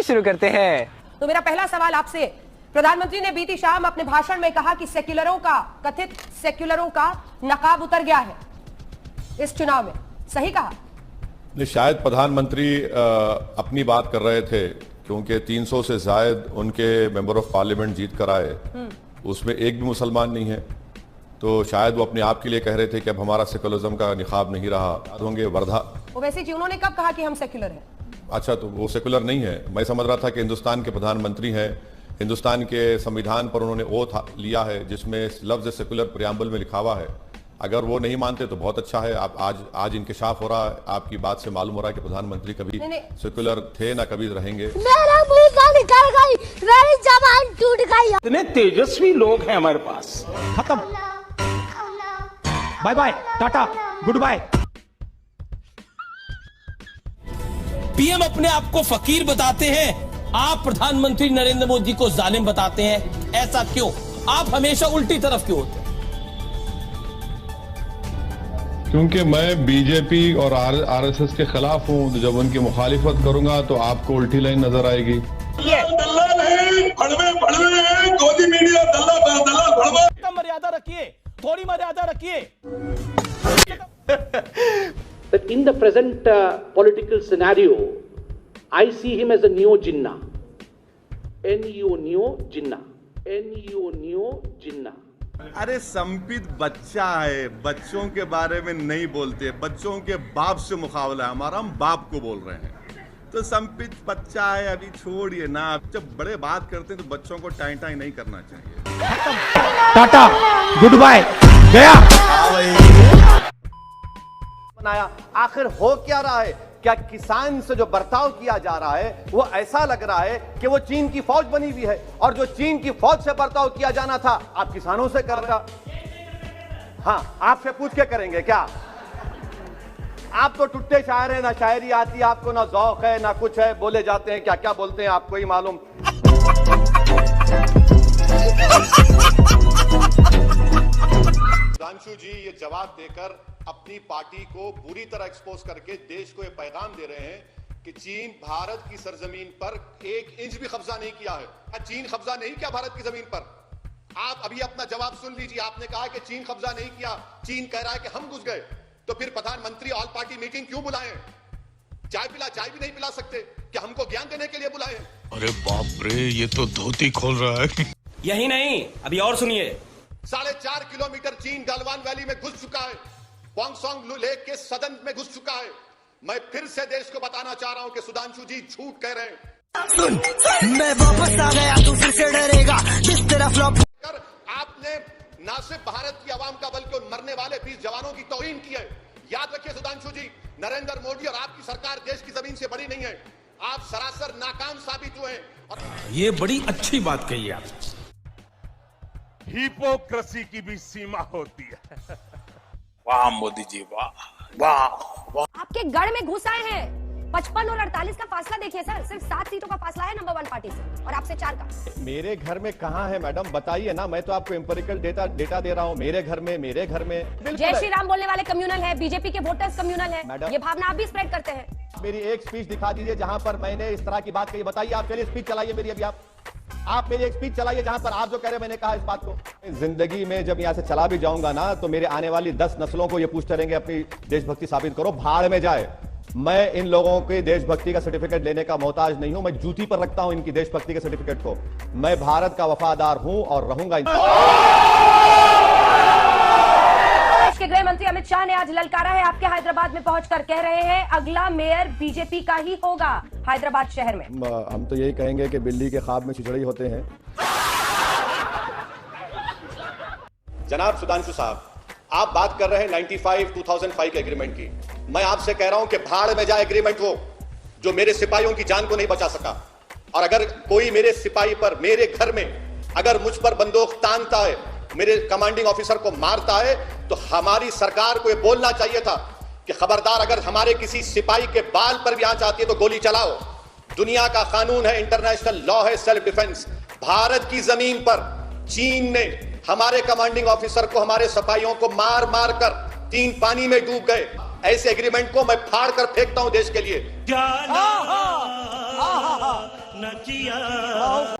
शुरू करते हैं। तो मेरा पहला सवाल आपसे, प्रधानमंत्री ने बीती शाम अपने भाषण में कहा कि कथित सेक्युलरों का नकाब उतर गया है इस चुनाव में, सही कहा? नहीं, शायद प्रधानमंत्री अपनी बात कर रहे थे, क्योंकि 300 से ज्यादा उनके मेंबर ऑफ पार्लियामेंट जीत कर आए, उसमें एक भी मुसलमान नहीं है, तो शायद वो अपने आप के लिए कह रहे थे कि अब हमारा सेकुलरिज्म का निखाब नहीं रहा। याद होंगे वर्धा। वैसे जी उन्होंने कब कहा कि हम सेक्युलर हैं? अच्छा, तो वो सेकुलर नहीं है। मैं समझ रहा था कि हिंदुस्तान के प्रधानमंत्री हैं, हिंदुस्तान के संविधान पर उन्होंने ओथ लिया है जिसमें लफ्ज सेकुलर प्रियम्बल में लिखा हुआ है। अगर वो नहीं मानते तो बहुत अच्छा है। आप आज इंकिशाफ हो रहा है, आपकी बात से मालूम हो रहा है कि प्रधानमंत्री कभी सेकुलर थे ना कभी रहेंगे। मेरा मुंह का निकल गई, मेरी जबान टूट गई। इतने तेजस्वी लोग हैं हमारे पास। खत्म, bye bye, tata, good bye. PM अपने आप को फकीर बताते हैं, आप प्रधानमंत्री नरेंद्र मोदी को जालिम बताते हैं। ऐसा क्यों? आप हमेशा उल्टी तरफ क्यों होते हैं? क्योंकि मैं बीजेपी और आरएसएस के खिलाफ हूं, तो जब उनकी मुखालिफत करूंगा तो आपको उल्टी लाइन नजर आएगी। मर्यादा रखिए, थोड़ी मर्यादा रखिए। But in the present political scenario, I see him as a neo Jinnah. Neo Jinnah. अरे संपित बच्चा है, बच्चों के बारे में नहीं बोलते, बच्चों के बाप से मुकाबला है हमारा, हम बाप को बोल रहे हैं। तो संपित बच्चा है, अभी छोड़िए ना। जब बड़े बात करते हैं तो बच्चों को टाई टाई नहीं करना चाहिए। टाटा, गुड बाय, गया। बनाया, आखिर हो क्या रहा है? क्या किसान से जो बर्ताव किया जा रहा है वो ऐसा लग रहा है कि वो चीन की फौज बनी हुई है, और जो चीन की फौज से बर्ताव किया जाना था आप किसानों से कर रहा। हाँ, आपसे पूछ के करेंगे क्या? आप तो टुट्टे शायर हैं, ना शायरी आती है आपको, ना ज़ौक़ है, ना कुछ है, बोले जाते हैं क्या क्या बोलते हैं आपको ही मालूम। सुधांशु जी ये जवाब देकर अपनी पार्टी को पूरी तरह एक्सपोज करके देश को ये पैगाम दे रहे हैं कि चीन भारत की सरजमीन पर 1 इंच भी कब्जा नहीं किया है। चीन कब्जा नहीं किया भारत की जमीन पर। आप अभी अपना जवाब सुन लीजिए। आपने कहा कि चीन कब्जा नहीं किया, चीन कह रहा है कि हम घुस गए। तो फिर प्रधानमंत्री ऑल पार्टी मीटिंग क्यों बुलाए? चाय भी नहीं पिला सकते? क्या हमको ज्ञान देने के लिए बुलाए? अरे बाप रे, ये तो धोती खोल रहा है। यही नहीं, अभी और सुनिए। 4.5 किलोमीटर चीन गलवान वैली में घुस चुका है, पोंगसोंग लेक के सदन में घुस चुका है। मैं फिर से देश को बताना चाह रहा हूं कि सुधांशु जी झूठ कह रहे हैं। सुन, मैं वापस आ गया, तू फिर से डरेगा जिस तरह फ्लॉप। आपने ना सिर्फ भारत की आवाम का बल्कि उन मरने वाले 20 जवानों की तौहीन की है। याद रखिए सुधांशु जी, नरेंद्र मोदी और आपकी सरकार देश की जमीन से बड़ी नहीं है। आप सरासर नाकाम साबित हुए हैं। ये बड़ी अच्छी बात कही आप। हिपोक्रेसी की भी सीमा होती है। वाह मोदी जी, वाह वाह वाह। आपके गढ़ में घुस आए हैं। 55 और 48 का फासला देखिए सर, सिर्फ 7 सीटों का फासला है नंबर 1 पार्टी से, और आपसे 4 का। मेरे घर में कहाँ है मैडम, बताइए ना। मैं तो आपको एम्पिरिकल डेटा दे रहा हूँ। मेरे घर में जय श्री राम बोलने वाले कम्युनल है, बीजेपी के वोटर्स कम्युनल है। मैडम, ये भावना आप भी स्प्रेड करते हैं। मेरी एक स्पीच दिखा दीजिए जहां पर मैंने इस तरह की बात कही। बताइए आप, चलिए स्पीच चलाइए मेरी। अभी आप मेरी एक स्पीच चलाइए जहां पर आप जो कह रहे हैं मैंने कहा इस बात को। जिंदगी में जब यहां से चला भी जाऊंगा ना, तो मेरे आने वाली 10 नस्लों को ये पूछते रहेंगे अपनी देशभक्ति साबित करो। भाड़ में जाए। मैं इन लोगों के देशभक्ति का सर्टिफिकेट लेने का मोहताज नहीं हूं। मैं जूती पर रखता हूं इनकी देशभक्ति के सर्टिफिकेट को। मैं भारत का वफादार हूं और रहूंगा। के गृह मंत्री अमित शाह ने आज ललकारा है, आपके हैदराबाद में पहुंचकर कह रहे हैं अगला मेयर बीजेपी का ही होगा हैदराबाद शहर में। हम तो यही कहेंगे कि बिल्ली के ख्वाब में छिछड़ी होते हैं। जनाब सुधांशु साहब, आप बात कर रहे हैं 2005 के एग्रीमेंट की। मैं आपसे कह रहा हूं कि भाड़ में जाए एग्रीमेंट वो जो मेरे सिपाहियों की जान को नहीं बचा सका। और अगर कोई मेरे सिपाही पर, मेरे घर में अगर मुझ पर बंदूक तानता है, मेरे कमांडिंग ऑफिसर को मारता है, तो हमारी सरकार को यह बोलना चाहिए था कि खबरदार, अगर हमारे किसी सिपाही के बाल पर भी आंच आती है तो गोली चलाओ। दुनिया का कानून है, इंटरनेशनल लॉ है, सेल्फ डिफेंस। भारत की जमीन पर चीन ने हमारे कमांडिंग ऑफिसर को, हमारे सिपाहियों को मार मार कर 3 पानी में डूब गए। ऐसे एग्रीमेंट को मैं फाड़ कर फेंकता हूं देश के लिए। न किया।